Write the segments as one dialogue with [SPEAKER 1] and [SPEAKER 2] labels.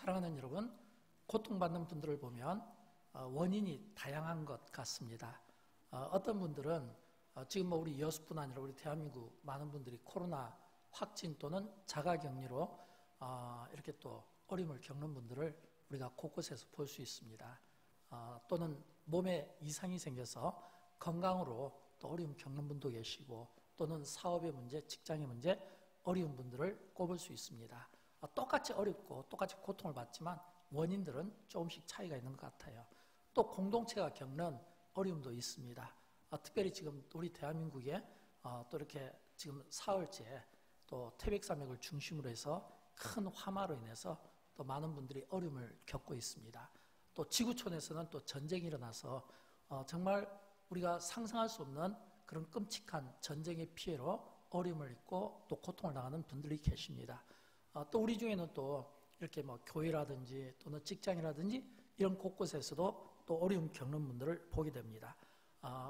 [SPEAKER 1] 사랑하는 여러분, 고통받는 분들을 보면 원인이 다양한 것 같습니다. 어떤 분들은 지금 우리 여수뿐 아니라 우리 대한민국 많은 분들이 코로나 확진 또는 자가격리로 이렇게 또 어려움을 겪는 분들을 우리가 곳곳에서 볼 수 있습니다. 또는 몸에 이상이 생겨서 건강으로 또 어려움 겪는 분도 계시고, 또는 사업의 문제, 직장의 문제, 어려운 분들을 꼽을 수 있습니다. 똑같이 어렵고 똑같이 고통을 받지만 원인들은 조금씩 차이가 있는 것 같아요. 또 공동체가 겪는 어려움도 있습니다. 특별히 지금 우리 대한민국에 또 이렇게 지금 사흘째 또 태백산맥을 중심으로 해서 큰 화마로 인해서 또 많은 분들이 어려움을 겪고 있습니다. 또 지구촌에서는 또 전쟁이 일어나서 정말 우리가 상상할 수 없는 그런 끔찍한 전쟁의 피해로 어려움을 입고 또 고통을 당하는 분들이 계십니다. 또 우리 중에는 또 이렇게 교회라든지 또는 직장이라든지 이런 곳곳에서도 또 어려움 겪는 분들을 보게 됩니다.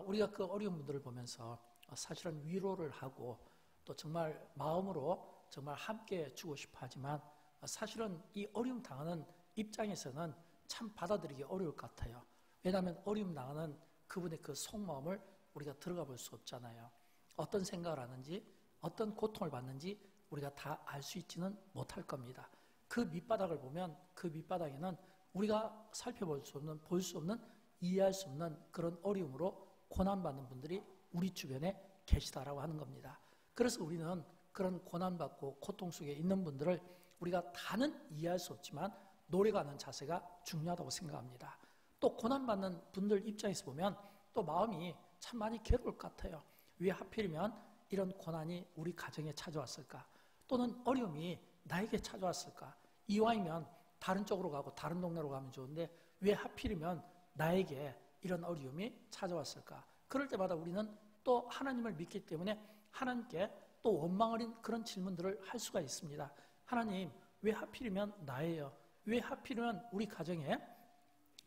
[SPEAKER 1] 우리가 그 어려운 분들을 보면서 사실은 위로를 하고 또 정말 마음으로 정말 함께 주고 싶어 하지만 사실은 이 어려움 당하는 입장에서는 참 받아들이기 어려울 것 같아요. 왜냐하면 어려움 당하는 그분의 그 속마음을 우리가 들어가 볼 수 없잖아요. 어떤 생각을 하는지, 어떤 고통을 받는지 우리가 다 알 수 있지는 못할 겁니다. 그 밑바닥을 보면 그 밑바닥에는 우리가 살펴볼 수 없는, 볼 수 없는, 이해할 수 없는 그런 어려움으로 고난받는 분들이 우리 주변에 계시다라고 하는 겁니다. 그래서 우리는 그런 고난받고 고통 속에 있는 분들을 우리가 다는 이해할 수 없지만 노래가는 자세가 중요하다고 생각합니다. 또 고난받는 분들 입장에서 보면 또 마음이 참 많이 괴로울 것 같아요. 왜 하필이면 이런 고난이 우리 가정에 찾아왔을까? 또는 어려움이 나에게 찾아왔을까? 이왕이면 다른 쪽으로 가고 다른 동네로 가면 좋은데 왜 하필이면 나에게 이런 어려움이 찾아왔을까? 그럴 때마다 우리는 또 하나님을 믿기 때문에 하나님께 또 원망 어린 그런 질문들을 할 수가 있습니다. 하나님, 왜 하필이면 나예요? 왜 하필이면 우리 가정에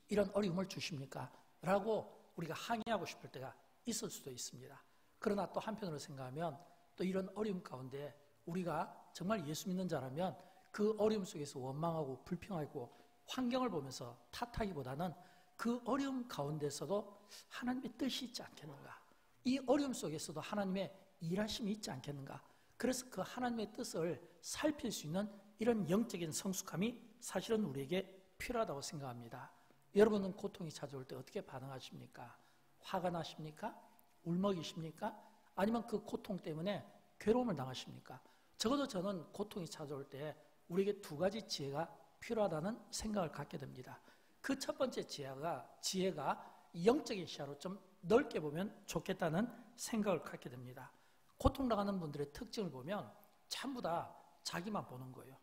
[SPEAKER 1] 이런 어려움을 주십니까? 라고 우리가 항의하고 싶을 때가 있을 수도 있습니다. 그러나 또 한편으로 생각하면 또 이런 어려움 가운데 우리가 정말 예수 믿는 자라면 그 어려움 속에서 원망하고 불평하고 환경을 보면서 탓하기보다는 그 어려움 가운데서도 하나님의 뜻이 있지 않겠는가? 이 어려움 속에서도 하나님의 일하심이 있지 않겠는가? 그래서 그 하나님의 뜻을 살필 수 있는 이런 영적인 성숙함이 사실은 우리에게 필요하다고 생각합니다. 여러분은 고통이 찾아올 때 어떻게 반응하십니까? 화가 나십니까? 울먹이십니까? 아니면 그 고통 때문에 괴로움을 당하십니까? 적어도 저는 고통이 찾아올 때 우리에게 두 가지 지혜가 필요하다는 생각을 갖게 됩니다. 그 첫 번째 지혜가 영적인 시야로 좀 넓게 보면 좋겠다는 생각을 갖게 됩니다. 고통당하는 분들의 특징을 보면 전부 다 자기만 보는 거예요.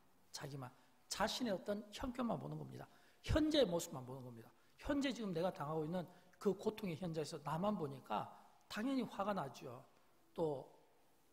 [SPEAKER 1] 자신의 어떤 형편만 보는 겁니다. 현재의 모습만 보는 겁니다. 현재 지금 내가 당하고 있는 그 고통의 현장에서 나만 보니까 당연히 화가 나죠. 또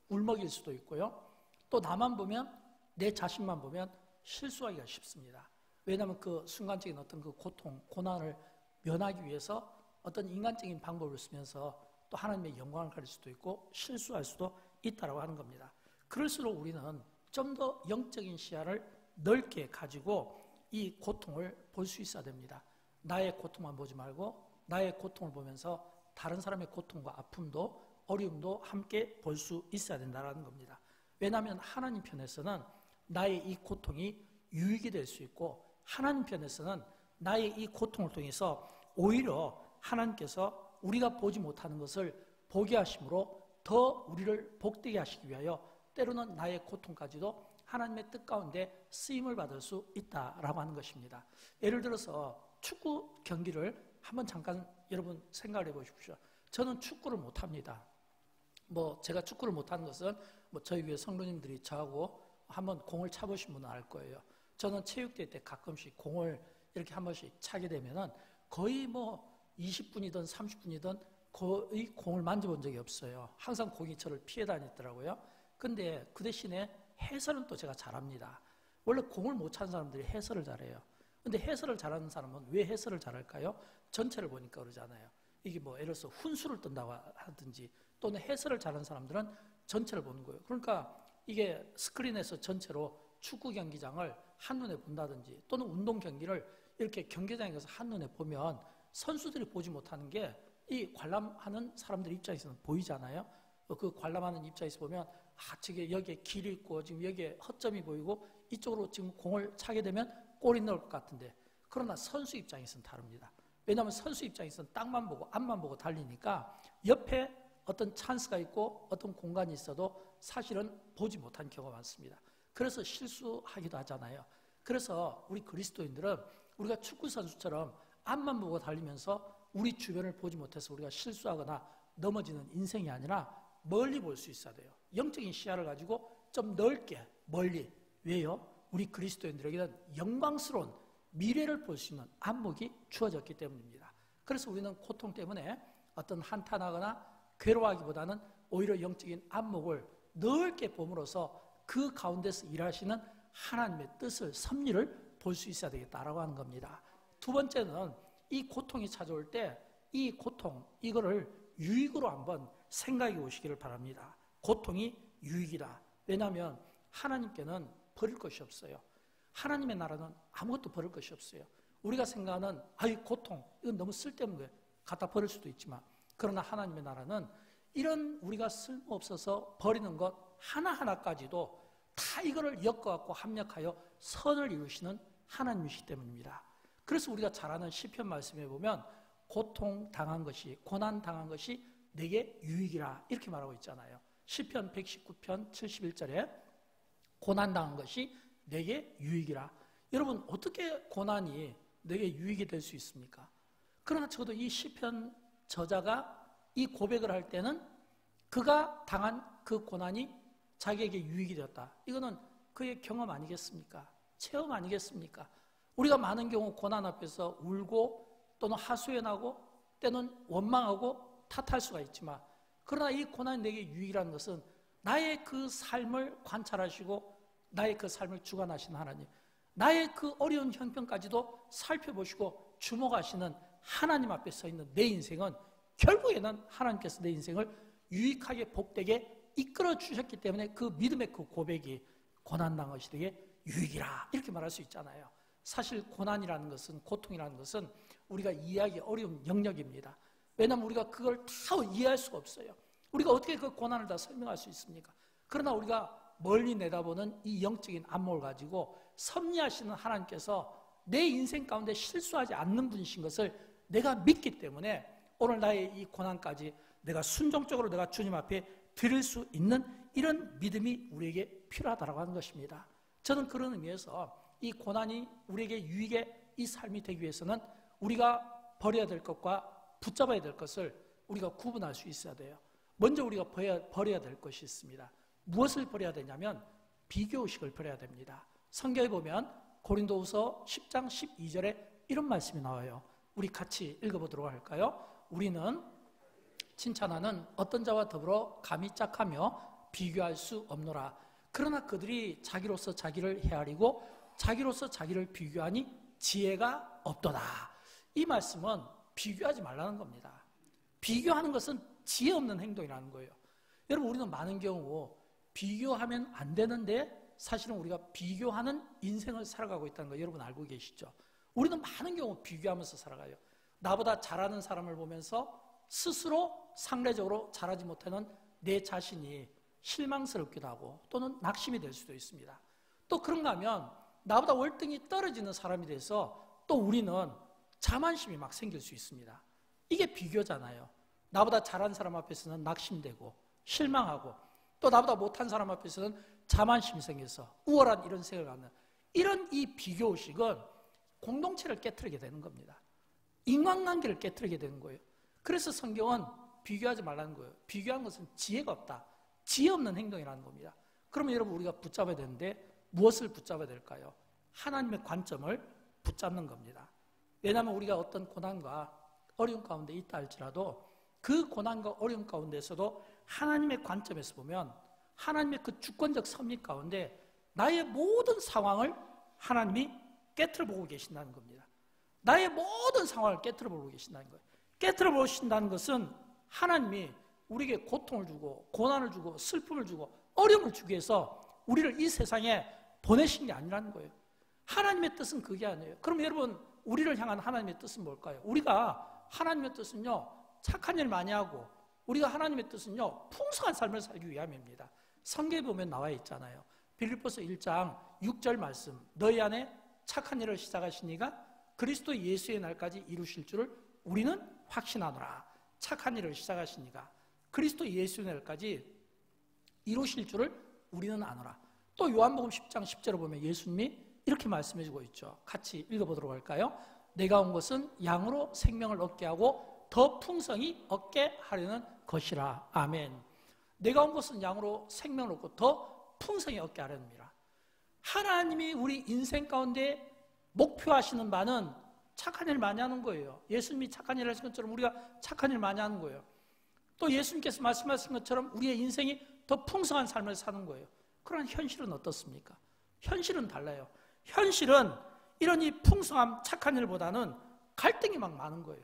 [SPEAKER 1] 울먹일 수도 있고요. 또 나만 보면, 내 자신만 보면 실수하기가 쉽습니다. 왜냐하면 그 순간적인 어떤 그 고통, 고난을 면하기 위해서 어떤 인간적인 방법을 쓰면서 또 하나님의 영광을 가릴 수도 있고 실수할 수도 있다고 하는 겁니다. 그럴수록 우리는 좀 더 영적인 시야를 넓게 가지고 이 고통을 볼 수 있어야 됩니다. 나의 고통만 보지 말고 나의 고통을 보면서 다른 사람의 고통과 아픔도 어려움도 함께 볼 수 있어야 된다는 겁니다. 왜냐하면 하나님 편에서는 나의 이 고통이 유익이 될 수 있고 하나님 편에서는 나의 이 고통을 통해서 오히려 하나님께서 우리가 보지 못하는 것을 보게 하심으로 더 우리를 복되게 하시기 위하여 때로는 나의 고통까지도 하나님의 뜻 가운데 쓰임을 받을 수 있다라고 하는 것입니다. 예를 들어서 축구 경기를 한번 잠깐 여러분 생각을 해보십시오. 저는 축구를 못합니다. 제가 축구를 못하는 것은 저희 교회 성도님들이 저하고 한번 공을 차보신 분은 알 거예요. 저는 체육대회 때 가끔씩 공을 이렇게 한 번씩 차게 되면은 거의 20분이든 30분이든 거의 공을 만져본 적이 없어요. 항상 공이 저를 피해 다녔더라고요. 근데 그 대신에 해설은 또 제가 잘합니다. 원래 공을 못 찬 사람들이 해설을 잘해요. 근데 해설을 잘하는 사람은 왜 해설을 잘할까요? 전체를 보니까 그러잖아요. 이게 예를 들어서 훈수를 뜬다고 하든지 또는 해설을 잘하는 사람들은 전체를 보는 거예요. 그러니까 이게 스크린에서 전체로 축구 경기장을 한눈에 본다든지 또는 운동 경기를 이렇게 경기장에 가서 한눈에 보면 선수들이 보지 못하는 게 이 관람하는 사람들 입장에서는 보이잖아요. 그 관람하는 입장에서 보면 저게 여기에 길이 있고 지금 여기에 허점이 보이고 이쪽으로 지금 공을 차게 되면 골이 넣을 것 같은데, 그러나 선수 입장에서는 다릅니다. 왜냐하면 선수 입장에서는 땅만 보고 앞만 보고 달리니까 옆에 어떤 찬스가 있고 어떤 공간이 있어도 사실은 보지 못한 경우가 많습니다. 그래서 실수하기도 하잖아요. 그래서 우리 그리스도인들은 우리가 축구 선수처럼 앞만 보고 달리면서 우리 주변을 보지 못해서 우리가 실수하거나 넘어지는 인생이 아니라 멀리 볼 수 있어야 돼요. 영적인 시야를 가지고 좀 넓게 멀리. 왜요? 우리 그리스도인들에게는 영광스러운 미래를 볼 수 있는 안목이 주어졌기 때문입니다. 그래서 우리는 고통 때문에 어떤 한탄하거나 괴로워하기보다는 오히려 영적인 안목을 넓게 봄으로써 그 가운데서 일하시는 하나님의 뜻을, 섭리를 볼 수 있어야 되겠다라고 하는 겁니다. 두 번째는 이 고통이 찾아올 때 이 고통, 이거를 유익으로 한번 생각해 보시기를 바랍니다. 고통이 유익이다. 왜냐하면 하나님께는 버릴 것이 없어요. 하나님의 나라는 아무것도 버릴 것이 없어요. 우리가 생각하는 이 고통, 이건 너무 쓸데없는 거예요. 갖다 버릴 수도 있지만, 그러나 하나님의 나라는 이런 우리가 쓸모없어서 버리는 것 하나하나까지도 다 이거를 엮어갖고 합력하여 선을 이루시는 하나님이시기 때문입니다. 그래서 우리가 잘 아는 시편 말씀에 보면 고통 당한 것이, 고난 당한 것이 내게 유익이라 이렇게 말하고 있잖아요. 시편 119편 71절에 고난 당한 것이 내게 유익이라. 여러분, 어떻게 고난이 내게 유익이 될 수 있습니까? 그러나 적어도 이 시편 저자가 이 고백을 할 때는 그가 당한 그 고난이 자기에게 유익이 되었다. 이거는 그의 경험 아니겠습니까? 체험 아니겠습니까? 우리가 많은 경우 고난 앞에서 울고 또는 하소연하고 때는 원망하고 탓할 수가 있지만, 그러나 이 고난이 내게 유익이라는 것은 나의 그 삶을 관찰하시고 나의 그 삶을 주관하시는 하나님, 나의 그 어려운 형편까지도 살펴보시고 주목하시는 하나님 앞에 서 있는 내 인생은 결국에는 하나님께서 내 인생을 유익하게 복되게 이끌어 주셨기 때문에 그 믿음의 그 고백이 고난당한 것이 되게 유익이라 이렇게 말할 수 있잖아요. 사실 고난이라는 것은, 고통이라는 것은 우리가 이해하기 어려운 영역입니다. 왜냐하면 우리가 그걸 다 이해할 수가 없어요. 우리가 어떻게 그 고난을 다 설명할 수 있습니까? 그러나 우리가 멀리 내다보는 이 영적인 안목을 가지고 섭리하시는 하나님께서 내 인생 가운데 실수하지 않는 분이신 것을 내가 믿기 때문에 오늘 나의 이 고난까지 내가 순종적으로 내가 주님 앞에 드릴 수 있는 이런 믿음이 우리에게 필요하다고 하는 것입니다. 저는 그런 의미에서 이 고난이 우리에게 유익의 이 삶이 되기 위해서는 우리가 버려야 될 것과 붙잡아야 될 것을 우리가 구분할 수 있어야 돼요. 먼저 우리가 버려야 될 것이 있습니다. 무엇을 버려야 되냐면 비교의식을 버려야 됩니다. 성경에 보면 고린도후서 10장 12절에 이런 말씀이 나와요. 우리 같이 읽어보도록 할까요? 우리는 칭찬하는 어떤 자와 더불어 감히 짝하며 비교할 수 없노라. 그러나 그들이 자기로서 자기를 헤아리고 자기로서 자기를 비교하니 지혜가 없도다. 이 말씀은 비교하지 말라는 겁니다. 비교하는 것은 지혜 없는 행동이라는 거예요. 여러분, 우리는 많은 경우 비교하면 안 되는데 사실은 우리가 비교하는 인생을 살아가고 있다는 거 여러분 알고 계시죠? 우리는 많은 경우 비교하면서 살아가요. 나보다 잘하는 사람을 보면서 스스로 상대적으로 잘하지 못하는 내 자신이 실망스럽기도 하고 또는 낙심이 될 수도 있습니다. 또 그런가 하면 나보다 월등히 떨어지는 사람이 돼서 또 우리는 자만심이 막 생길 수 있습니다. 이게 비교잖아요. 나보다 잘한 사람 앞에서는 낙심되고 실망하고 또 나보다 못한 사람 앞에서는 자만심이 생겨서 우월한 이런 생각을 갖는 이런 이 비교의식은 공동체를 깨트리게 되는 겁니다. 인간관계를 깨트리게 되는 거예요. 그래서 성경은 비교하지 말라는 거예요. 비교한 것은 지혜가 없다. 지혜 없는 행동이라는 겁니다. 그러면 여러분 우리가 붙잡아야 되는데 무엇을 붙잡아야 될까요? 하나님의 관점을 붙잡는 겁니다. 왜냐하면 우리가 어떤 고난과 어려움 가운데 있다 할지라도 그 고난과 어려움 가운데서도 하나님의 관점에서 보면 하나님의 그 주권적 섭리 가운데 나의 모든 상황을 하나님이 깨트려 보고 계신다는 겁니다. 나의 모든 상황을 깨트려 보고 계신다는 거예요. 깨트려 보신다는 것은 하나님이 우리에게 고통을 주고 고난을 주고 슬픔을 주고 어려움을 주기 위해서 우리를 이 세상에 보내신 게 아니라는 거예요. 하나님의 뜻은 그게 아니에요. 그럼 여러분, 우리를 향한 하나님의 뜻은 뭘까요? 우리가 하나님의 뜻은요, 착한 일 많이 하고, 우리가 하나님의 뜻은요, 풍성한 삶을 살기 위함입니다. 성경에 보면 나와 있잖아요. 빌립보서 1장 6절 말씀, 너희 안에 착한 일을 시작하신 이가 그리스도 예수의 날까지 이루실 줄을 우리는 확신하노라. 착한 일을 시작하신 이가 그리스도 예수의 날까지 이루실 줄을 우리는 아노라. 또 요한복음 10장 10절을 보면 예수님이 이렇게 말씀해주고 있죠. 같이 읽어보도록 할까요? 내가 온 것은 양으로 생명을 얻게 하고 더 풍성히 얻게 하려는 것이라. 아멘. 내가 온 것은 양으로 생명을 얻고 더 풍성히 얻게 하려느니라. 하나님이 우리 인생 가운데 목표하시는 바는 착한 일 많이 하는 거예요. 예수님이 착한 일을 하신 것처럼 우리가 착한 일 많이 하는 거예요. 또 예수님께서 말씀하신 것처럼 우리의 인생이 더 풍성한 삶을 사는 거예요. 그러나 현실은 어떻습니까? 현실은 달라요. 현실은 이런 이 풍성함, 착한 일보다는 갈등이 막 많은 거예요.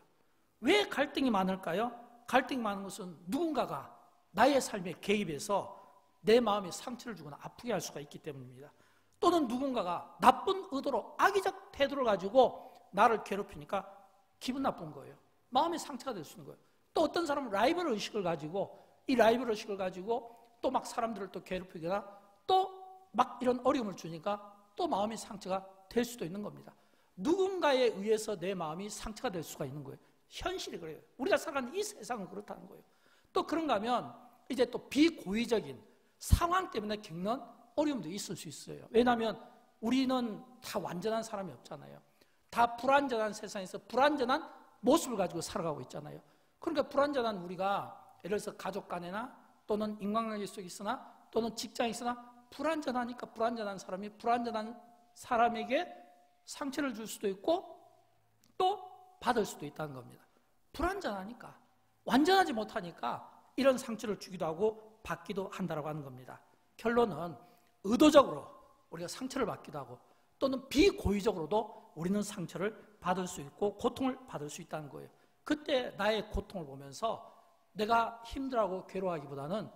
[SPEAKER 1] 왜 갈등이 많을까요? 갈등이 많은 것은 누군가가 나의 삶에 개입해서 내 마음에 상처를 주거나 아프게 할 수가 있기 때문입니다. 또는 누군가가 나쁜 의도로 악의적 태도를 가지고 나를 괴롭히니까 기분 나쁜 거예요. 마음에 상처가 될 수 있는 거예요. 또 어떤 사람은 라이벌 의식을 가지고 이 라이벌 의식을 가지고 또 막 사람들을 또 괴롭히거나 또 막 이런 어려움을 주니까 또 마음의 상처가 될 수도 있는 겁니다. 누군가에 의해서 내 마음이 상처가 될 수가 있는 거예요. 현실이 그래요. 우리가 살아가는 이 세상은 그렇다는 거예요. 또 그런가 하면 이제 또 비고의적인 상황 때문에 겪는 어려움도 있을 수 있어요. 왜냐하면 우리는 다 완전한 사람이 없잖아요. 다 불완전한 세상에서 불완전한 모습을 가지고 살아가고 있잖아요. 그러니까 불완전한 우리가 예를 들어서 가족 간에나 또는 인간관계 속에 있으나 또는 직장에 있으나 불완전하니까 불완전한 사람이 불완전한 사람에게 상처를 줄 수도 있고 또 받을 수도 있다는 겁니다. 불완전하니까, 완전하지 못하니까 이런 상처를 주기도 하고 받기도 한다고 하는 겁니다. 결론은 의도적으로 우리가 상처를 받기도 하고 또는 비고의적으로도 우리는 상처를 받을 수 있고 고통을 받을 수 있다는 거예요. 그때 나의 고통을 보면서 내가 힘들어하고 괴로워하기보다는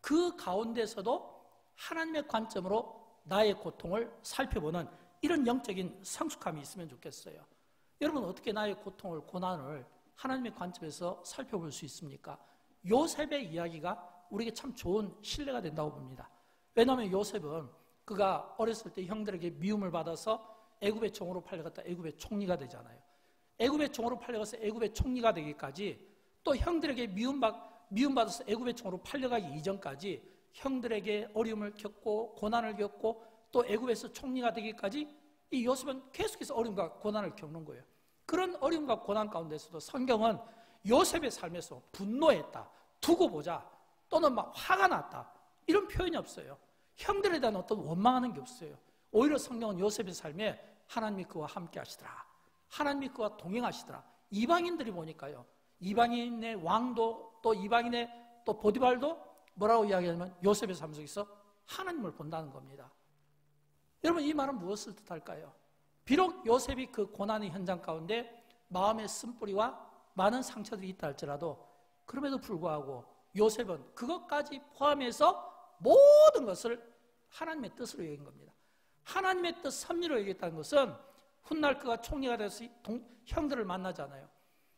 [SPEAKER 1] 그 가운데서도 하나님의 관점으로 나의 고통을 살펴보는 이런 영적인 성숙함이 있으면 좋겠어요. 여러분, 어떻게 나의 고통을, 고난을 하나님의 관점에서 살펴볼 수 있습니까? 요셉의 이야기가 우리에게 참 좋은 신뢰가 된다고 봅니다. 왜냐하면 요셉은 그가 어렸을 때 형들에게 미움을 받아서 애굽의 종으로 팔려갔다 애굽의 총리가 되잖아요. 애굽의 종으로 팔려가서 애굽의 총리가 되기까지 또 형들에게 미움받아서 애굽의 종으로 팔려가기 이전까지 형들에게 어려움을 겪고 고난을 겪고 또 애굽에서 총리가 되기까지 이 요셉은 계속해서 어려움과 고난을 겪는 거예요. 그런 어려움과 고난 가운데서도 성경은 요셉의 삶에서 분노했다, 두고 보자, 또는 막 화가 났다, 이런 표현이 없어요. 형들에 대한 어떤 원망하는 게 없어요. 오히려 성경은 요셉의 삶에 하나님이 그와 함께 하시더라, 하나님이 그와 동행하시더라. 이방인들이 보니까요, 이방인의 왕도 또 이방인의 또 보디발도 뭐라고 이야기하냐면 요셉의 삶 속에서 하나님을 본다는 겁니다. 여러분, 이 말은 무엇을 뜻할까요? 비록 요셉이 그 고난의 현장 가운데 마음의 쓴뿌리와 많은 상처들이 있다 할지라도 그럼에도 불구하고 요셉은 그것까지 포함해서 모든 것을 하나님의 뜻으로 여긴 겁니다. 하나님의 뜻, 섭리로 여겼다는 것은 훗날 그가 총리가 돼서 형들을 만나잖아요.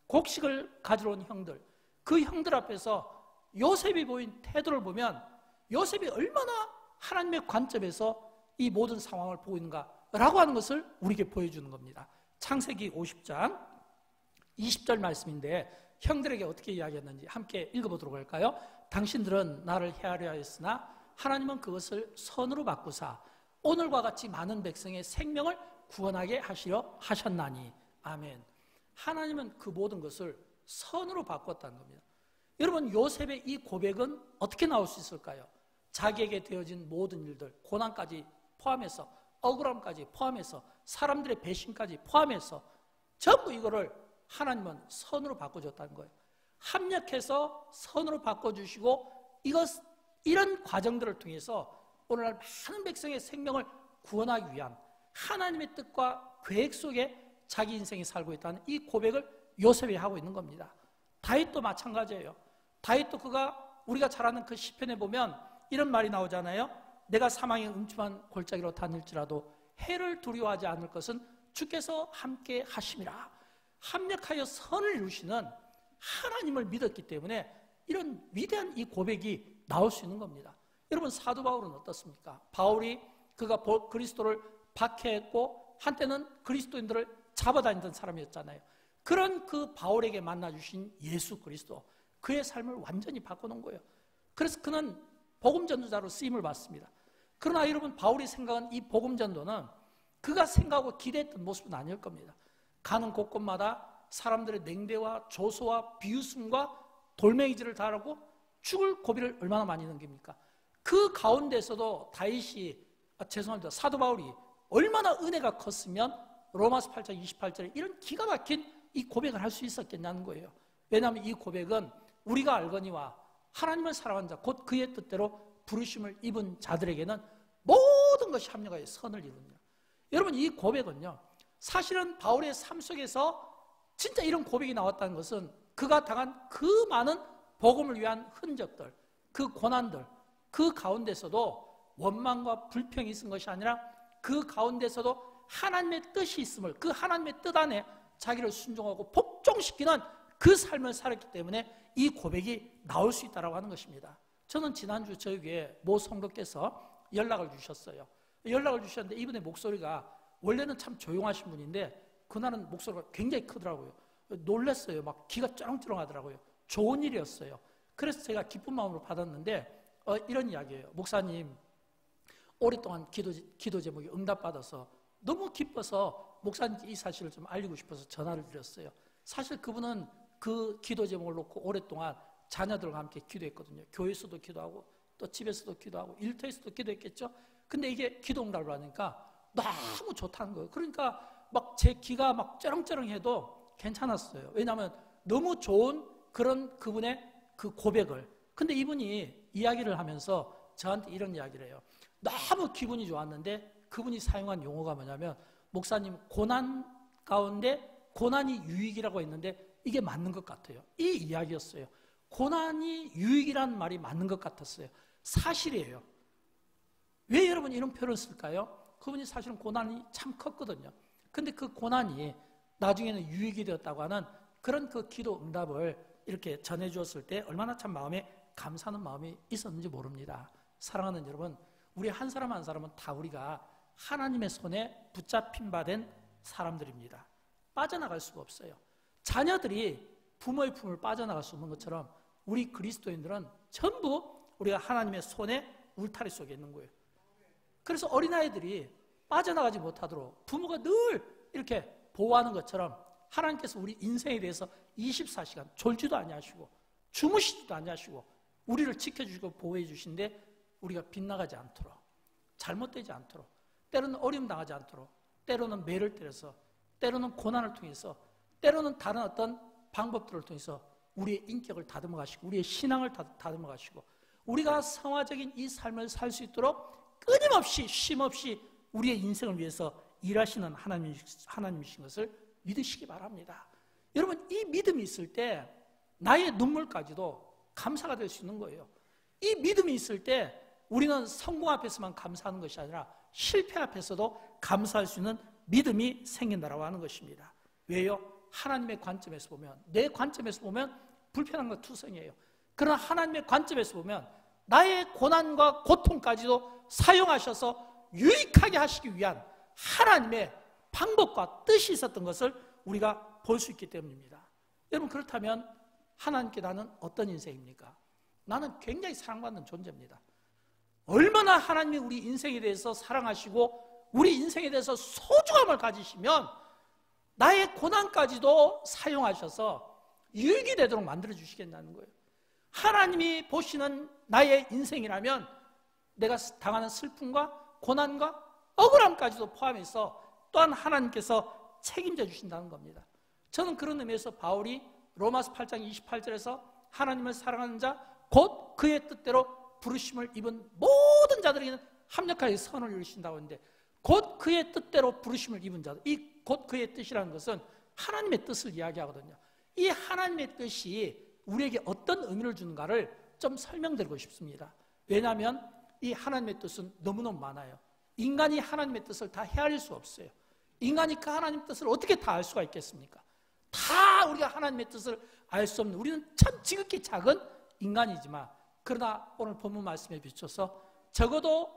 [SPEAKER 1] 곡식을 가지러 온 형들, 그 형들 앞에서 요셉이 보인 태도를 보면 요셉이 얼마나 하나님의 관점에서 이 모든 상황을 보고 있는가라고 하는 것을 우리에게 보여주는 겁니다. 창세기 50장 20절 말씀인데 형들에게 어떻게 이야기했는지 함께 읽어보도록 할까요? 당신들은 나를 해하려 하였으나 하나님은 그것을 선으로 바꾸사 오늘과 같이 많은 백성의 생명을 구원하게 하시려 하셨나니. 아멘. 하나님은 그 모든 것을 선으로 바꿨다는 겁니다. 여러분, 요셉의 이 고백은 어떻게 나올 수 있을까요? 자기에게 되어진 모든 일들, 고난까지 포함해서, 억울함까지 포함해서, 사람들의 배신까지 포함해서 전부 이거를 하나님은 선으로 바꿔줬다는 거예요. 합력해서 선으로 바꿔주시고 이런 과정들을 통해서 오늘날 많은 백성의 생명을 구원하기 위한 하나님의 뜻과 계획 속에 자기 인생이 살고 있다는 이 고백을 요셉이 하고 있는 겁니다. 다윗도 마찬가지예요. 다윗도 그가 우리가 잘 아는 그 시편에 보면 이런 말이 나오잖아요. 내가 사망의 음침한 골짜기로 다닐지라도 해를 두려워하지 않을 것은 주께서 함께 하심이라. 합력하여 선을 이루시는 하나님을 믿었기 때문에 이런 위대한 이 고백이 나올 수 있는 겁니다. 여러분, 사도 바울은 어떻습니까? 바울이 그가 그리스도를 박해했고 한때는 그리스도인들을 잡아다니던 사람이었잖아요. 그런 그 바울에게 만나주신 예수 그리스도, 그의 삶을 완전히 바꿔놓은 거예요. 그래서 그는 복음 전도자로 쓰임을 받습니다. 그러나 여러분, 바울이 생각한 이 복음 전도는 그가 생각하고 기대했던 모습은 아닐 겁니다. 가는 곳곳마다 사람들의 냉대와 조소와 비웃음과 돌멩이질을 당하고 죽을 고비를 얼마나 많이 넘깁니까? 그 가운데서도 사도 바울이 얼마나 은혜가 컸으면 로마서 8장 28절에 이런 기가 막힌 이 고백을 할 수 있었겠냐는 거예요. 왜냐하면 이 고백은 우리가 알거니와 하나님을 사랑하는 자, 곧 그의 뜻대로 부르심을 입은 자들에게는 모든 것이 합력하여 선을 이루느니라. 여러분, 이 고백은요, 사실은 바울의 삶 속에서 진짜 이런 고백이 나왔다는 것은 그가 당한 그 많은 복음을 위한 흔적들, 그 고난들, 그 가운데서도 원망과 불평이 있은 것이 아니라 그 가운데서도 하나님의 뜻이 있음을, 그 하나님의 뜻 안에 자기를 순종하고 복종시키는 그 삶을 살았기 때문에 이 고백이 나올 수 있다고 하는 것입니다. 저는 지난주 저희 교회 모 성도께서 연락을 주셨어요. 연락을 주셨는데 이분의 목소리가 원래는 참 조용하신 분인데 그날은 목소리가 굉장히 크더라고요. 놀랐어요. 막 귀가 쩌렁쩌렁 하더라고요. 좋은 일이었어요. 그래서 제가 기쁜 마음으로 받았는데 이런 이야기예요. 목사님, 오랫동안 기도 제목이 응답받아서 너무 기뻐서 목사님께 이 사실을 좀 알리고 싶어서 전화를 드렸어요. 사실 그분은 그 기도 제목을 놓고 오랫동안 자녀들과 함께 기도했거든요. 교회에서도 기도하고 또 집에서도 기도하고 일터에서도 기도했겠죠. 근데 이게 기도 응답을 하니까 너무 좋다는 거예요. 그러니까 막 제 귀가 막 쩌렁쩌렁해도 괜찮았어요. 왜냐하면 너무 좋은 그런 그분의 그 고백을. 근데 이분이 이야기를 하면서 저한테 이런 이야기를 해요. 너무 기분이 좋았는데 그분이 사용한 용어가 뭐냐면, 목사님, 고난 가운데 고난이 유익이라고 했는데 이게 맞는 것 같아요. 이 이야기였어요. 고난이 유익이라는 말이 맞는 것 같았어요. 사실이에요. 왜 여러분 이런 표현을 쓸까요? 그분이 사실은 고난이 참 컸거든요. 근데 그 고난이 나중에는 유익이 되었다고 하는 그런 그 기도 응답을 이렇게 전해주었을 때 얼마나 참 마음에 감사하는 마음이 있었는지 모릅니다. 사랑하는 여러분, 우리 한 사람 한 사람은 다 우리가 하나님의 손에 붙잡힌 바 된 사람들입니다. 빠져나갈 수가 없어요. 자녀들이 부모의 품을 빠져나갈 수 없는 것처럼 우리 그리스도인들은 전부 우리가 하나님의 손에 울타리 속에 있는 거예요. 그래서 어린아이들이 빠져나가지 못하도록 부모가 늘 이렇게 보호하는 것처럼 하나님께서 우리 인생에 대해서 24시간 졸지도 아니하시고 주무시지도 아니하시고 우리를 지켜주시고 보호해 주신데 우리가 빗나가지 않도록, 잘못되지 않도록, 때로는 어려움 당하지 않도록, 때로는 매를 때려서, 때로는 고난을 통해서, 때로는 다른 어떤 방법들을 통해서 우리의 인격을 다듬어 가시고 우리의 신앙을 다듬어 가시고 우리가 성화적인 이 삶을 살 수 있도록 끊임없이 쉼없이 우리의 인생을 위해서 일하시는 하나님이신 것을 믿으시기 바랍니다. 여러분, 이 믿음이 있을 때 나의 눈물까지도 감사가 될 수 있는 거예요. 이 믿음이 있을 때 우리는 성공 앞에서만 감사하는 것이 아니라 실패 앞에서도 감사할 수 있는 믿음이 생긴다라고 하는 것입니다. 왜요? 하나님의 관점에서 보면, 내 관점에서 보면 불편한 것 투성이에요. 그러나 하나님의 관점에서 보면 나의 고난과 고통까지도 사용하셔서 유익하게 하시기 위한 하나님의 방법과 뜻이 있었던 것을 우리가 볼 수 있기 때문입니다. 여러분, 그렇다면 하나님께 나는 어떤 인생입니까? 나는 굉장히 사랑받는 존재입니다. 얼마나 하나님이 우리 인생에 대해서 사랑하시고 우리 인생에 대해서 소중함을 가지시면 나의 고난까지도 사용하셔서 유익이 되도록 만들어 주시겠다는 거예요. 하나님이 보시는 나의 인생이라면 내가 당하는 슬픔과 고난과 억울함까지도 포함해서 또한 하나님께서 책임져 주신다는 겁니다. 저는 그런 의미에서 바울이 로마서 8장 28절에서 하나님을 사랑하는 자 곧 그의 뜻대로 부르심을 입은 모든 자들에게는 합력하여 선을 이루신다고 하는데, 곧 그의 뜻대로 부르심을 입은 자들, 이 곧 그의 뜻이라는 것은 하나님의 뜻을 이야기하거든요. 이 하나님의 뜻이 우리에게 어떤 의미를 주는가를 좀 설명드리고 싶습니다. 왜냐하면 이 하나님의 뜻은 너무너무 많아요. 인간이 하나님의 뜻을 다 헤아릴 수 없어요. 인간이 그 하나님의 뜻을 어떻게 다 알 수가 있겠습니까? 다 우리가 하나님의 뜻을 알 수 없는, 우리는 참 지극히 작은 인간이지만, 그러나 오늘 본문 말씀에 비춰서 적어도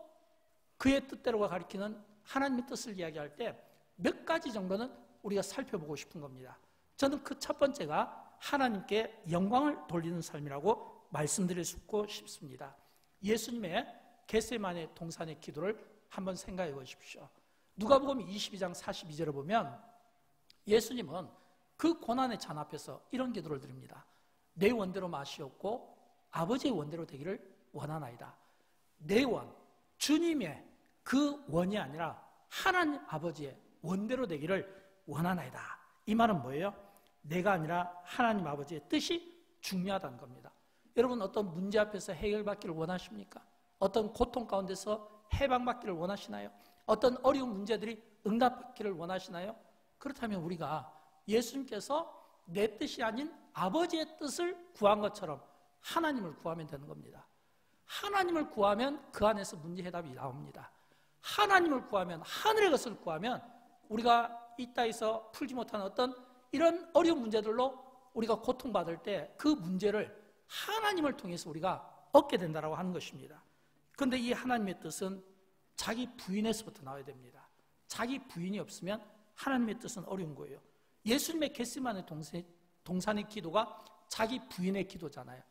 [SPEAKER 1] 그의 뜻대로가 가리키는 하나님의 뜻을 이야기할 때 몇 가지 정도는 우리가 살펴보고 싶은 겁니다. 저는 그 첫 번째가 하나님께 영광을 돌리는 삶이라고 말씀드리고 싶습니다. 예수님의 겟세마네 동산의 기도를 한번 생각해 보십시오. 누가복음 22장 42절을 보면 예수님은 그 고난의 잔 앞에서 이런 기도를 드립니다. 내 원대로 마시옵고 아버지의 원대로 되기를 원하나이다. 내 원, 주님의 그 원이 아니라 하나님 아버지의 원대로 되기를 원하나이다. 이 말은 뭐예요? 내가 아니라 하나님 아버지의 뜻이 중요하다는 겁니다. 여러분, 어떤 문제 앞에서 해결받기를 원하십니까? 어떤 고통 가운데서 해방받기를 원하시나요? 어떤 어려운 문제들이 응답받기를 원하시나요? 그렇다면 우리가 예수님께서 내 뜻이 아닌 아버지의 뜻을 구한 것처럼 하나님을 구하면 되는 겁니다. 하나님을 구하면 그 안에서 문제 해답이 나옵니다. 하나님을 구하면, 하늘의 것을 구하면 우리가 이 땅에서 풀지 못하는 어떤 이런 어려운 문제들로 우리가 고통받을 때 그 문제를 하나님을 통해서 우리가 얻게 된다고 하는 것입니다. 그런데 이 하나님의 뜻은 자기 부인에서부터 나와야 됩니다. 자기 부인이 없으면 하나님의 뜻은 어려운 거예요. 예수님의 겟세마네 동산의 기도가 자기 부인의 기도잖아요.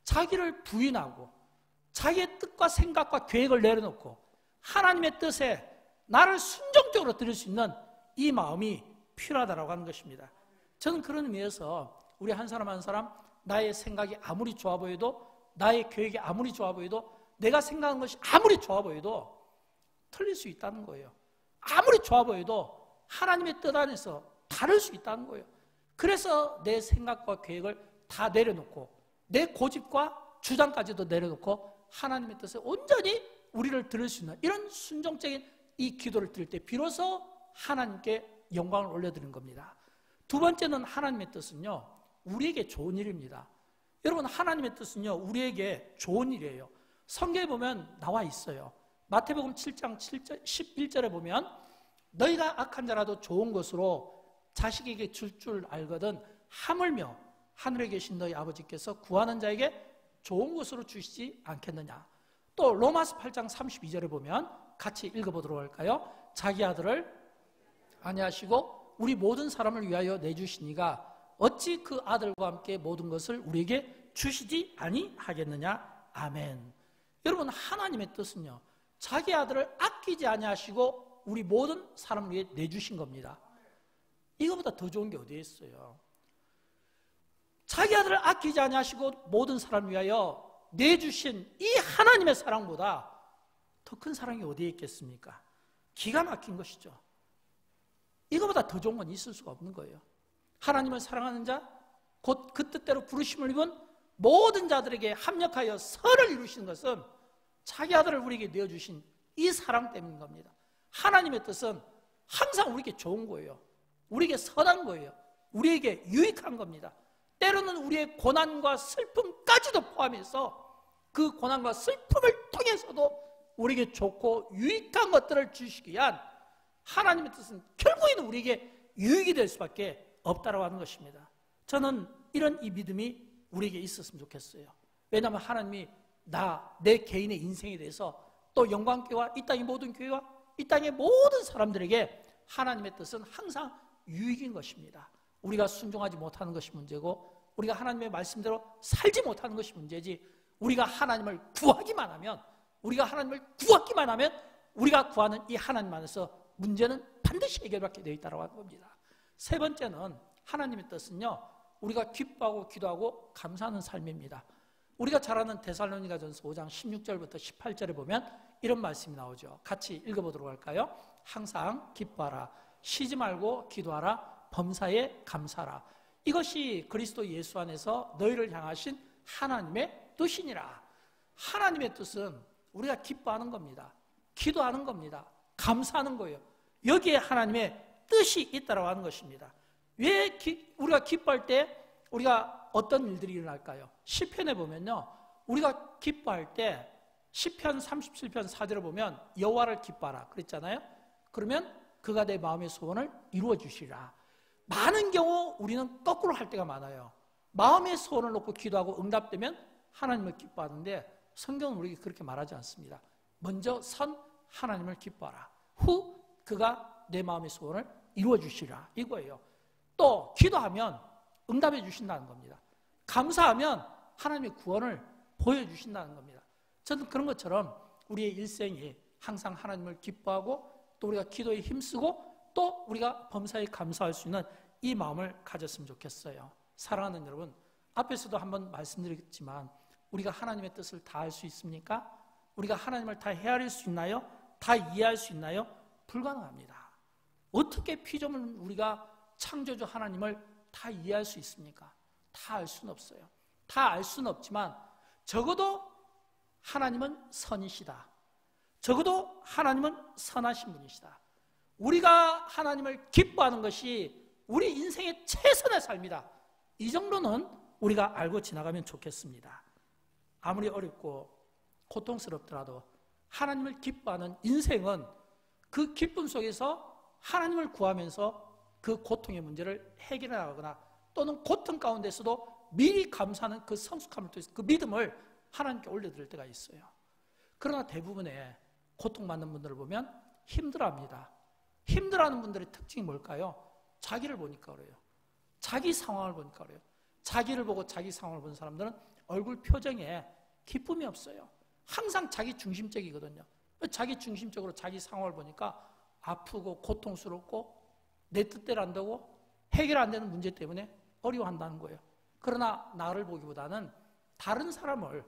[SPEAKER 1] 자기를 부인하고 자기의 뜻과 생각과 계획을 내려놓고 하나님의 뜻에 나를 순종적으로 들을 수 있는 이 마음이 필요하다고 하는 것입니다. 저는 그런 의미에서 우리 한 사람 한 사람 나의 생각이 아무리 좋아 보여도, 나의 계획이 아무리 좋아 보여도, 내가 생각한 것이 아무리 좋아 보여도 틀릴 수 있다는 거예요. 아무리 좋아 보여도 하나님의 뜻 안에서 다를 수 있다는 거예요. 그래서 내 생각과 계획을 다 내려놓고 내 고집과 주장까지도 내려놓고 하나님의 뜻에 온전히 우리를 들을 수 있는 이런 순종적인 이 기도를 드릴 때 비로소 하나님께 영광을 올려드리는 겁니다. 두 번째는 하나님의 뜻은요, 우리에게 좋은 일입니다. 여러분, 하나님의 뜻은요, 우리에게 좋은 일이에요. 성경에 보면 나와 있어요. 마태복음 7장 11절에 보면 너희가 악한 자라도 좋은 것으로 자식에게 줄 줄 알거든 하물며 하늘에 계신 너희 아버지께서 구하는 자에게 좋은 것으로 주시지 않겠느냐. 또 로마서 8장 32절에 보면 같이 읽어보도록 할까요? 자기 아들을 아니하시고 우리 모든 사람을 위하여 내주시니가 어찌 그 아들과 함께 모든 것을 우리에게 주시지 아니하겠느냐. 아멘. 여러분, 하나님의 뜻은요, 자기 아들을 아끼지 아니하시고 우리 모든 사람을 위해 내주신 겁니다. 이거보다 더 좋은 게 어디에 있어요? 자기 아들을 아끼지 아니하시고 모든 사람을 위하여 내주신 이 하나님의 사랑보다 더 큰 사랑이 어디에 있겠습니까? 기가 막힌 것이죠. 이거보다 더 좋은 건 있을 수가 없는 거예요. 하나님을 사랑하는 자, 곧 그 뜻대로 부르심을 입은 모든 자들에게 합력하여 선을 이루시는 것은 자기 아들을 우리에게 내어주신 이 사랑 때문인 겁니다. 하나님의 뜻은 항상 우리에게 좋은 거예요. 우리에게 선한 거예요. 우리에게 유익한 겁니다. 때로는 우리의 고난과 슬픔까지도 포함해서 그 고난과 슬픔을 통해서도 우리에게 좋고 유익한 것들을 주시기 위한 하나님의 뜻은 결국에는 우리에게 유익이 될 수밖에 없다고 하는 것입니다. 저는 이런 이 믿음이 우리에게 있었으면 좋겠어요. 왜냐하면 하나님이 내 개인의 인생에 대해서 또 영광교회와 이 땅의 모든 교회와 이 땅의 모든 사람들에게 하나님의 뜻은 항상 유익인 것입니다. 우리가 순종하지 못하는 것이 문제고 우리가 하나님의 말씀대로 살지 못하는 것이 문제지, 우리가 하나님을 구하기만 하면, 우리가 하나님을 구하기만 하면 우리가 구하는 이 하나님 안에서 문제는 반드시 해결받게 되어 있다고 하는 겁니다. 세 번째는 하나님의 뜻은요, 우리가 기뻐하고 기도하고 감사하는 삶입니다. 우리가 잘 아는 데살로니가전서 5장 16절부터 18절에 보면 이런 말씀이 나오죠. 같이 읽어보도록 할까요? 항상 기뻐하라, 쉬지 말고 기도하라, 범사에 감사하라. 이것이 그리스도 예수 안에서 너희를 향하신 하나님의 뜻이니라. 하나님의 뜻은 우리가 기뻐하는 겁니다. 기도하는 겁니다. 감사하는 거예요. 여기에 하나님의 뜻이 있다고 하는 것입니다. 왜 우리가 기뻐할 때 우리가 어떤 일들이 일어날까요? 시편에 보면요, 우리가 기뻐할 때 시편 37편 4절을 보면 여호와를 기뻐하라 그랬잖아요. 그러면 그가 내 마음의 소원을 이루어 주시리라. 많은 경우 우리는 거꾸로 할 때가 많아요. 마음의 소원을 놓고 기도하고 응답되면 하나님을 기뻐하는데 성경은 우리에게 그렇게 말하지 않습니다. 먼저 선 하나님을 기뻐하라. 후 그가 내 마음의 소원을 이루어 주시리라. 이거예요. 또 기도하면 응답해 주신다는 겁니다. 감사하면 하나님의 구원을 보여주신다는 겁니다. 저는 그런 것처럼 우리의 일생이 항상 하나님을 기뻐하고 또 우리가 기도에 힘쓰고 또 우리가 범사에 감사할 수 있는 이 마음을 가졌으면 좋겠어요. 사랑하는 여러분, 앞에서도 한번 말씀드렸지만 우리가 하나님의 뜻을 다 할 수 있습니까? 우리가 하나님을 다 헤아릴 수 있나요? 다 이해할 수 있나요? 불가능합니다. 어떻게 피조물 우리가 창조주 하나님을 다 이해할 수 있습니까? 다 알 수는 없어요. 다 알 수는 없지만 적어도 하나님은 선이시다. 적어도 하나님은 선하신 분이시다. 우리가 하나님을 기뻐하는 것이 우리 인생의 최선의 삶이다. 이 정도는 우리가 알고 지나가면 좋겠습니다. 아무리 어렵고 고통스럽더라도 하나님을 기뻐하는 인생은 그 기쁨 속에서 하나님을 구하면서 그 고통의 문제를 해결해 나가거나 또는 고통 가운데서도 미리 감사하는 그 성숙함을 통해서 그 믿음을 하나님께 올려드릴 때가 있어요. 그러나 대부분의 고통받는 분들을 보면 힘들어합니다. 힘들어하는 분들의 특징이 뭘까요? 자기를 보니까 그래요. 자기 상황을 보니까 그래요. 자기를 보고 자기 상황을 본 사람들은 얼굴 표정에 기쁨이 없어요. 항상 자기 중심적이거든요. 자기 중심적으로 자기 상황을 보니까 아프고 고통스럽고 내 뜻대로 안 되고 해결 안 되는 문제 때문에 어려워한다는 거예요. 그러나 나를 보기보다는 다른 사람을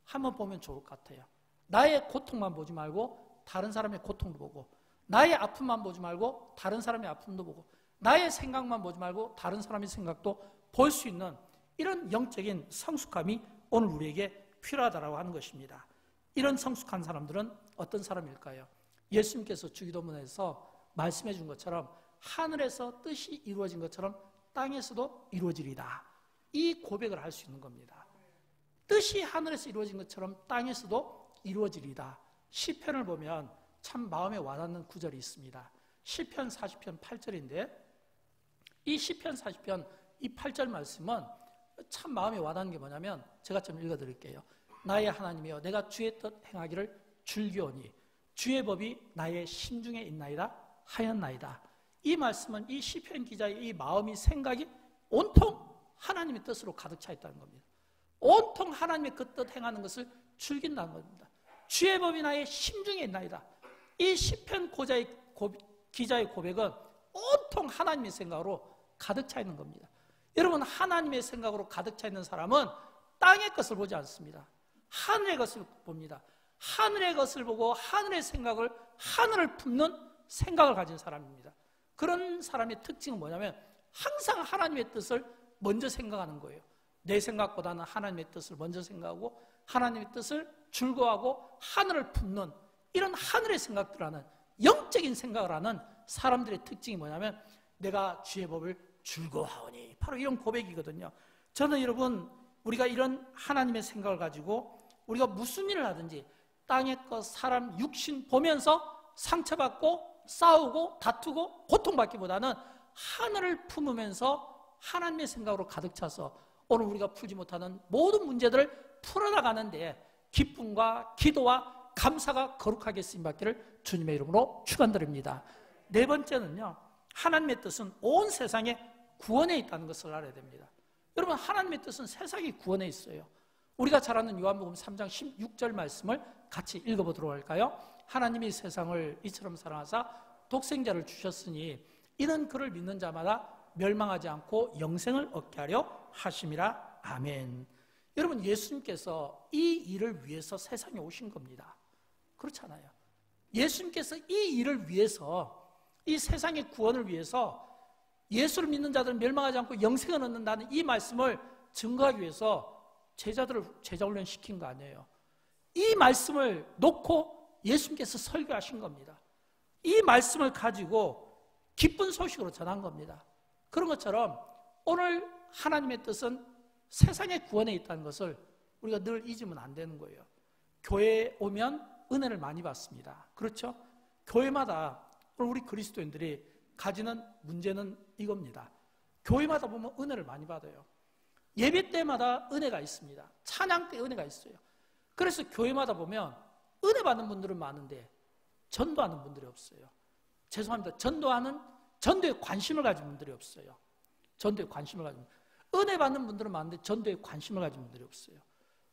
[SPEAKER 1] 한번 보면 좋을 것 같아요. 나의 고통만 보지 말고 다른 사람의 고통도 보고, 나의 아픔만 보지 말고 다른 사람의 아픔도 보고, 나의 생각만 보지 말고 다른 사람의 생각도 볼 수 있는 이런 영적인 성숙함이 오늘 우리에게 필요하다고 하는 것입니다. 이런 성숙한 사람들은 어떤 사람일까요? 예수님께서 주기도문에서 말씀해 준 것처럼 하늘에서 뜻이 이루어진 것처럼 땅에서도 이루어지리다. 이 고백을 할 수 있는 겁니다. 뜻이 하늘에서 이루어진 것처럼 땅에서도 이루어지리다. 시편을 보면 참 마음에 와닿는 구절이 있습니다. 시편 40편 8절인데 이 시편 40편 이 8절 말씀은 참 마음에 와닿는 게 뭐냐면 제가 좀 읽어드릴게요. 나의 하나님이여 내가 주의 뜻 행하기를 즐겨오니 주의 법이 나의 심중에 있나이다 하였나이다. 이 말씀은 이 시편 기자의 이 마음이 생각이 온통 하나님의 뜻으로 가득 차 있다는 겁니다. 온통 하나님의 그 뜻 행하는 것을 즐긴다는 겁니다. 주의 법이 나의 심중에 있나이다. 이 시편 기자의 고백은 온통 하나님의 생각으로 가득 차 있는 겁니다. 여러분, 하나님의 생각으로 가득 차 있는 사람은 땅의 것을 보지 않습니다. 하늘의 것을 봅니다. 하늘의 것을 보고 하늘의 생각을, 하늘을 품는 생각을 가진 사람입니다. 그런 사람의 특징은 뭐냐면 항상 하나님의 뜻을 먼저 생각하는 거예요. 내 생각보다는 하나님의 뜻을 먼저 생각하고 하나님의 뜻을 즐거워하고 하늘을 품는 이런 하늘의 생각들 하는 영적인 생각을 하는 사람들의 특징이 뭐냐면 내가 주의 법을 즐거워하오니, 바로 이런 고백이거든요. 저는 여러분, 우리가 이런 하나님의 생각을 가지고 우리가 무슨 일을 하든지 땅의 것, 사람, 육신 보면서 상처받고 싸우고 다투고 고통받기보다는 하늘을 품으면서 하나님의 생각으로 가득 차서 오늘 우리가 풀지 못하는 모든 문제들을 풀어나가는데 기쁨과 기도와 감사가 거룩하게 쓰임받기를 주님의 이름으로 축원드립니다. 네 번째는요, 하나님의 뜻은 온 세상에 구원에 있다는 것을 알아야 됩니다. 여러분, 하나님의 뜻은 세상에 구원에 있어요. 우리가 잘 아는 요한복음 3장 16절 말씀을 같이 읽어보도록 할까요? 하나님이 세상을 이처럼 사랑하사 독생자를 주셨으니 이는 그를 믿는 자마다 멸망하지 않고 영생을 얻게 하려 하심이라. 아멘. 여러분, 예수님께서 이 일을 위해서 세상에 오신 겁니다. 그렇잖아요. 예수님께서 이 일을 위해서, 이 세상의 구원을 위해서 예수를 믿는 자들은 멸망하지 않고 영생을 얻는다는 이 말씀을 증거하기 위해서 제자들을 제자 훈련 시킨 거 아니에요. 이 말씀을 놓고 예수님께서 설교하신 겁니다. 이 말씀을 가지고 기쁜 소식으로 전한 겁니다. 그런 것처럼 오늘 하나님의 뜻은 세상의 구원에 있다는 것을 우리가 늘 잊으면 안 되는 거예요. 교회에 오면 은혜를 많이 받습니다. 그렇죠? 교회마다 우리 그리스도인들이 가지는 문제는 이겁니다. 교회마다 보면 은혜를 많이 받아요. 예배 때마다 은혜가 있습니다. 찬양 때 은혜가 있어요. 그래서 교회마다 보면 은혜 받는 분들은 많은데 전도하는 분들이 없어요. 죄송합니다. 전도에 관심을 가진 분들이 없어요. 전도에 관심을 가진 은혜 받는 분들은 많은데 전도에 관심을 가진 분들이 없어요.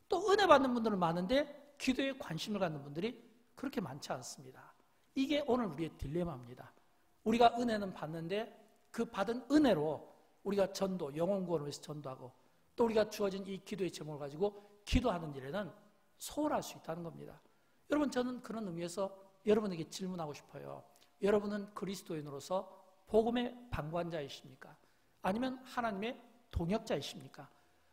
[SPEAKER 1] 또 은혜 받는 분들은 많은데 기도에 관심을 갖는 분들이 그렇게 많지 않습니다. 이게 오늘 우리의 딜레마입니다. 우리가 은혜는 받는데 그 받은 은혜로 우리가 전도, 영혼 구원을 위해서 전도하고 또 우리가 주어진 이 기도의 제목을 가지고 기도하는 일에는 소홀할 수 있다는 겁니다. 여러분, 저는 그런 의미에서 여러분에게 질문하고 싶어요. 여러분은 그리스도인으로서 복음의 방관자이십니까? 아니면 하나님의 동역자이십니까?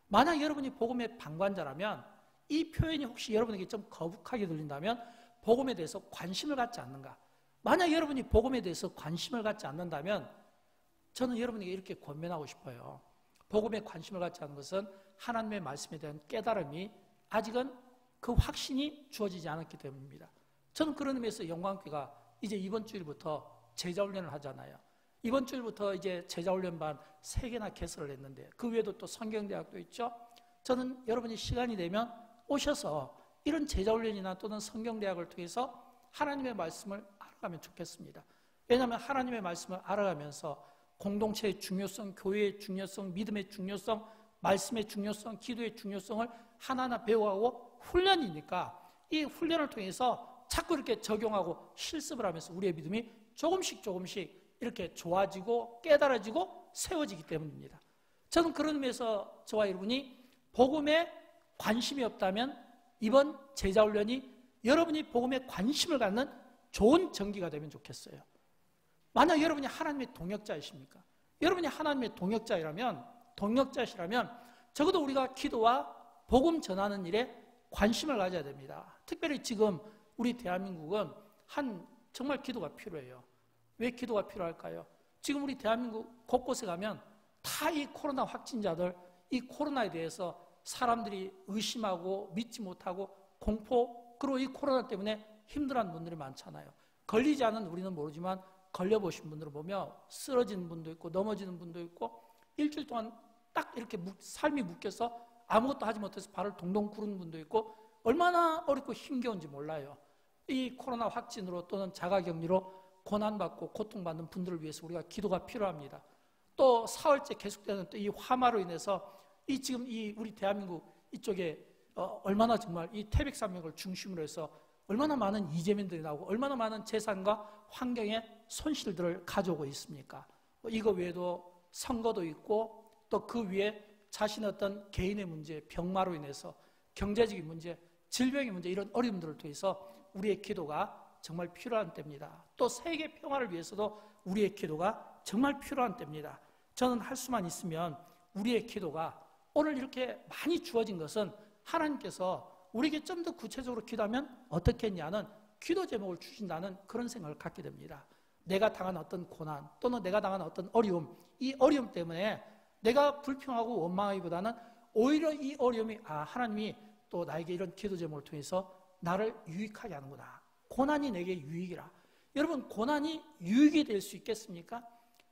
[SPEAKER 1] 만약 여러분이 복음의 방관자라면 이 표현이 혹시 여러분에게 좀 거북하게 들린다면 복음에 대해서 관심을 갖지 않는가? 만약 여러분이 복음에 대해서 관심을 갖지 않는다면 저는 여러분에게 이렇게 권면하고 싶어요. 복음에 관심을 갖지 않는 것은 하나님의 말씀에 대한 깨달음이 아직은 그 확신이 주어지지 않았기 때문입니다. 저는 그런 의미에서 영광교회가 이제 이번 주일부터 제자훈련을 하잖아요. 이번 주일부터 이제 제자훈련반 3개나 개설을 했는데 그 외에도 또 성경대학도 있죠. 저는 여러분이 시간이 되면 오셔서 이런 제자훈련이나 또는 성경대학을 통해서 하나님의 말씀을 알아가면 좋겠습니다. 왜냐하면 하나님의 말씀을 알아가면서 공동체의 중요성, 교회의 중요성, 믿음의 중요성, 말씀의 중요성, 기도의 중요성을 하나하나 배워가고 훈련이니까 이 훈련을 통해서 자꾸 이렇게 적용하고 실습을 하면서 우리의 믿음이 조금씩 이렇게 좋아지고 깨달아지고 세워지기 때문입니다. 저는 그런 의미에서 저와 여러분이 복음에 관심이 없다면 이번 제자훈련이 여러분이 복음에 관심을 갖는 좋은 전기가 되면 좋겠어요. 만약 여러분이 하나님의 동역자이십니까? 여러분이 하나님의 동역자시라면 적어도 우리가 기도와 복음 전하는 일에 관심을 가져야 됩니다. 특별히 지금 우리 대한민국은 정말 기도가 필요해요. 왜 기도가 필요할까요? 지금 우리 대한민국 곳곳에 가면 다 이 코로나 확진자들, 이 코로나에 대해서 사람들이 의심하고 믿지 못하고 공포, 그리고 이 코로나 때문에 힘들어하는 분들이 많잖아요. 걸리지 않은 우리는 모르지만 걸려보신 분들을 보면 쓰러지는 분도 있고 넘어지는 분도 있고 일주일 동안 딱 이렇게 삶이 묶여서 아무것도 하지 못해서 발을 동동 구르는 분도 있고 얼마나 어렵고 힘겨운지 몰라요. 이 코로나 확진으로 또는 자가격리로 고난받고 고통받는 분들을 위해서 우리가 기도가 필요합니다. 또 사흘째 계속되는 또 이 화마로 인해서 지금 우리 대한민국 이쪽에 얼마나 정말 이 태백산맥을 중심으로 해서 얼마나 많은 이재민들이 나오고 얼마나 많은 재산과 환경의 손실들을 가져오고 있습니까? 이거 외에도 선거도 있고 또 그 위에 자신의 어떤 개인의 문제, 병마로 인해서 경제적인 문제, 질병의 문제 이런 어려움들을 통해서 우리의 기도가 정말 필요한 때입니다. 또 세계 평화를 위해서도 우리의 기도가 정말 필요한 때입니다. 저는 할 수만 있으면 우리의 기도가 오늘 이렇게 많이 주어진 것은 하나님께서 우리에게 좀 더 구체적으로 기도하면 어떻겠냐는 기도 제목을 주신다는 그런 생각을 갖게 됩니다. 내가 당한 어떤 고난 또는 내가 당한 어떤 어려움, 이 어려움 때문에 내가 불평하고 원망하기보다는 오히려 이 어려움이 하나님이 또 나에게 이런 기도 제목을 통해서 나를 유익하게 하는구나. 고난이 내게 유익이라. 여러분, 고난이 유익이 될 수 있겠습니까?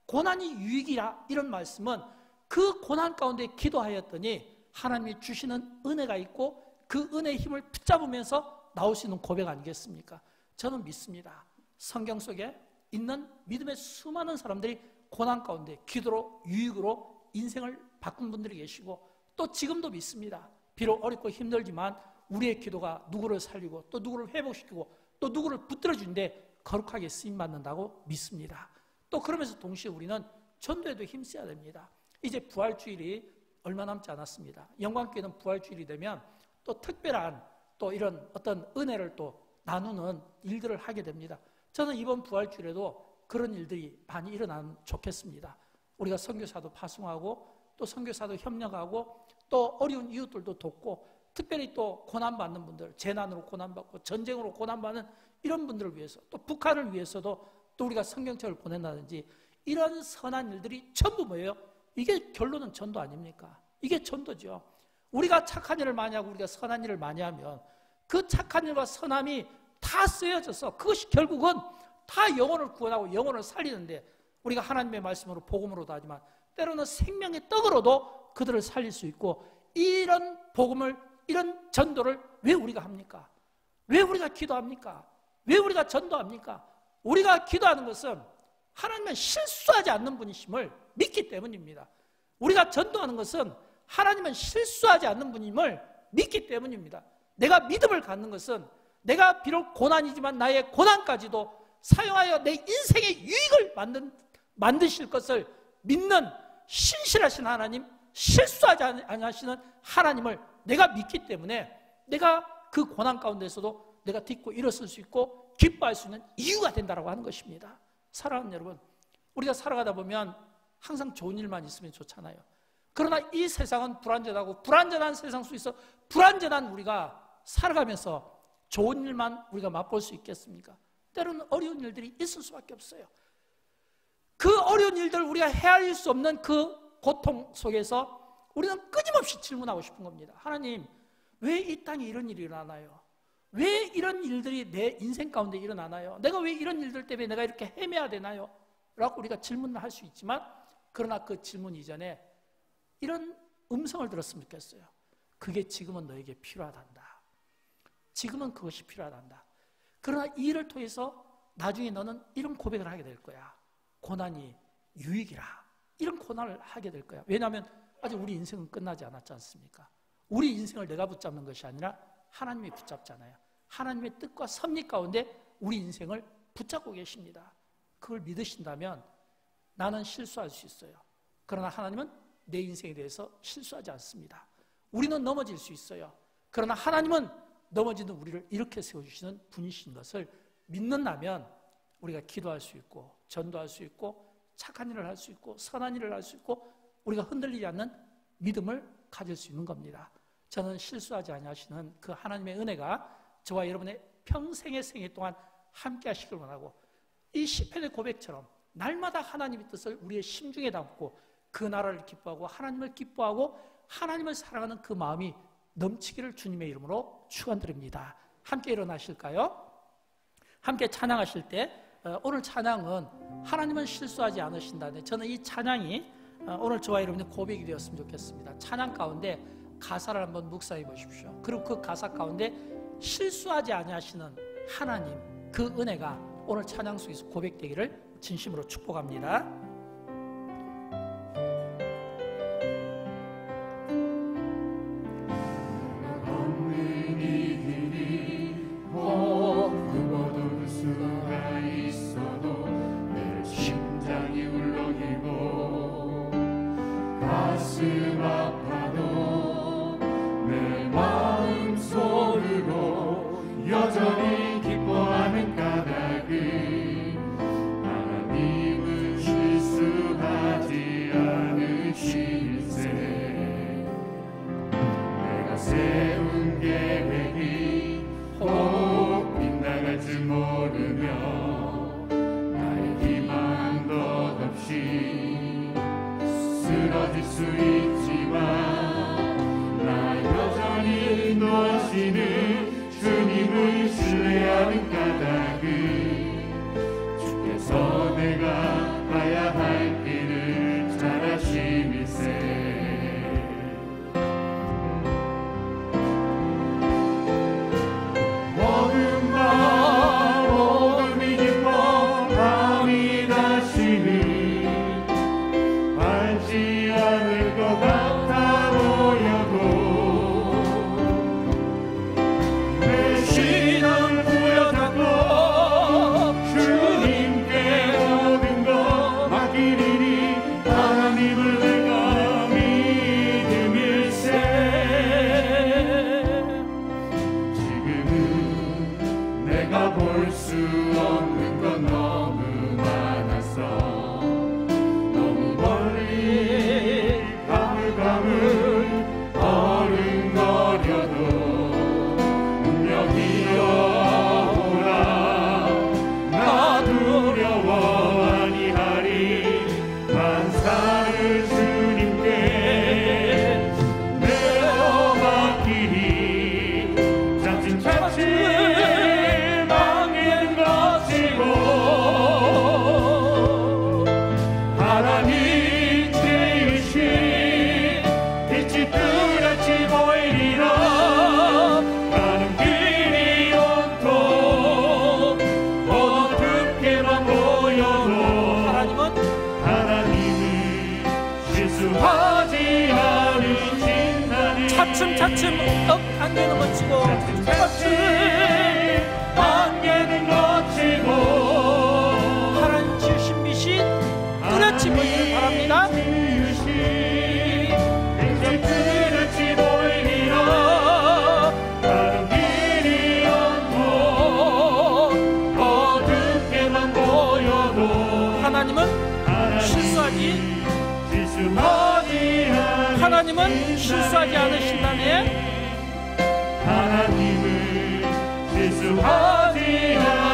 [SPEAKER 1] 고난이 유익이라 이런 말씀은 그 고난 가운데 기도하였더니 하나님이 주시는 은혜가 있고 그 은혜의 힘을 붙잡으면서 나올 수 있는 고백 아니겠습니까? 저는 믿습니다. 성경 속에 있는 믿음의 수많은 사람들이 고난 가운데 기도로 유익으로 인생을 바꾼 분들이 계시고 또 지금도 믿습니다. 비록 어렵고 힘들지만 우리의 기도가 누구를 살리고 또 누구를 회복시키고 또 누구를 붙들어 주는데 거룩하게 쓰임받는다고 믿습니다. 또 그러면서 동시에 우리는 전도에도 힘써야 됩니다. 이제 부활주일이 얼마 남지 않았습니다. 영광교회는 부활주일이 되면 또 특별한 또 이런 어떤 은혜를 또 나누는 일들을 하게 됩니다. 저는 이번 부활주일에도 그런 일들이 많이 일어나면 좋겠습니다. 우리가 선교사도 파송하고 또 선교사도 협력하고 또 어려운 이웃들도 돕고 특별히 또 고난받는 분들, 재난으로 고난받고 전쟁으로 고난받는 이런 분들을 위해서 또 북한을 위해서도 또 우리가 성경책을 보낸다든지 이런 선한 일들이 전부 뭐예요? 이게 결론은 전도 아닙니까? 이게 전도죠. 우리가 착한 일을 많이 하고 우리가 선한 일을 많이 하면 그 착한 일과 선함이 다 쓰여져서 그것이 결국은 다 영혼을 구원하고 영혼을 살리는데, 우리가 하나님의 말씀으로 복음으로도 하지만 때로는 생명의 떡으로도 그들을 살릴 수 있고, 이런 복음을, 이런 전도를 왜 우리가 합니까? 왜 우리가 기도합니까? 왜 우리가 전도합니까? 우리가 기도하는 것은 하나님은 실수하지 않는 분이심을 믿기 때문입니다. 우리가 전도하는 것은 하나님은 실수하지 않는 분임을 믿기 때문입니다. 내가 믿음을 갖는 것은 내가 비록 고난이지만 나의 고난까지도 사용하여 내 인생의 유익을 만드실 것을 믿는 신실하신 하나님, 실수하지 않으시는 하나님을 내가 믿기 때문에 내가 그 고난 가운데서도 내가 딛고 일어설 수 있고 기뻐할 수 있는 이유가 된다고 하는 것입니다. 사랑하는 여러분, 우리가 살아가다 보면 항상 좋은 일만 있으면 좋잖아요. 그러나 이 세상은 불안전하고, 불안전한 세상 속에서 불안전한 우리가 살아가면서 좋은 일만 우리가 맛볼 수 있겠습니까? 때로는 어려운 일들이 있을 수밖에 없어요. 그 어려운 일들을 우리가 헤아릴 수 없는 그 고통 속에서 우리는 끊임없이 질문하고 싶은 겁니다. 하나님, 왜 이 땅에 이런 일이 일어나나요? 왜 이런 일들이 내 인생 가운데 일어나나요? 내가 왜 이런 일들 때문에 내가 이렇게 헤매야 되나요? 라고 우리가 질문을 할 수 있지만, 그러나 그 질문 이전에 이런 음성을 들었으면 좋겠어요. 그게 지금은 너에게 필요하단다. 지금은 그것이 필요하단다. 그러나 이 일을 통해서 나중에 너는 이런 고백을 하게 될 거야. 고난이 유익이라. 이런 고난을 하게 될 거야. 왜냐하면 아직 우리 인생은 끝나지 않았지 않습니까? 우리 인생을 내가 붙잡는 것이 아니라 하나님이 붙잡잖아요. 하나님의 뜻과 섭리 가운데 우리 인생을 붙잡고 계십니다. 그걸 믿으신다면 나는 실수할 수 있어요. 그러나 하나님은 내 인생에 대해서 실수하지 않습니다. 우리는 넘어질 수 있어요. 그러나 하나님은 넘어지는 우리를 이렇게 세워주시는 분이신 것을 믿는다면 우리가 기도할 수 있고, 전도할 수 있고, 착한 일을 할 수 있고, 선한 일을 할 수 있고, 우리가 흔들리지 않는 믿음을 가질 수 있는 겁니다. 저는 실수하지 아니하시는 그 하나님의 은혜가 저와 여러분의 평생의 생애 동안 함께 하시길 원하고, 이 시편의 고백처럼 날마다 하나님의 뜻을 우리의 심중에 담고 그 나라를 기뻐하고 하나님을 기뻐하고 하나님을 사랑하는 그 마음이 넘치기를 주님의 이름으로 축원드립니다. 함께 일어나실까요? 함께 찬양하실 때 오늘 찬양은 하나님은 실수하지 않으신다네. 저는 이 찬양이 오늘 저와 여러분의 고백이 되었으면 좋겠습니다. 찬양 가운데 가사를 한번 묵상해 보십시오. 그리고 그 가사 가운데 실수하지 아니하시는 하나님, 그 은혜가 오늘 찬양 속에서 고백되기를 진심으로 축복합니다.
[SPEAKER 2] 가슴 아파도 내 마음 속으로 여전히 기뻐하는 까닭은 하나님은 실수하지 않으실세. 내가 세운 계획이 혹 빗나갈지 모르며 나의 희망 덧없이 쓰러질 수 있지만 나 여전히 인도하시는 주님을 신뢰하는 까닭은 주께서 내가 가야 할 길을 잘 아심일세. 모든 밤 어둠이 깊어 밤이 다시는 알지 않을 것 같아 보여도 내 신앙을 부여잡고 실수하지 않으신다니
[SPEAKER 1] 차츰차츰 안개는 거치고
[SPEAKER 2] 차츰 안개는 거치고
[SPEAKER 1] 하나님 지으신 빛이 뚜렷이 보이기를 바랍니다.
[SPEAKER 2] 뚜렷이 보이리라 다른 길이 없고 어둡게만 보여도
[SPEAKER 1] 하나님은 실수하지 않으신다네.
[SPEAKER 2] 하나님은 실수하지 않으신다네.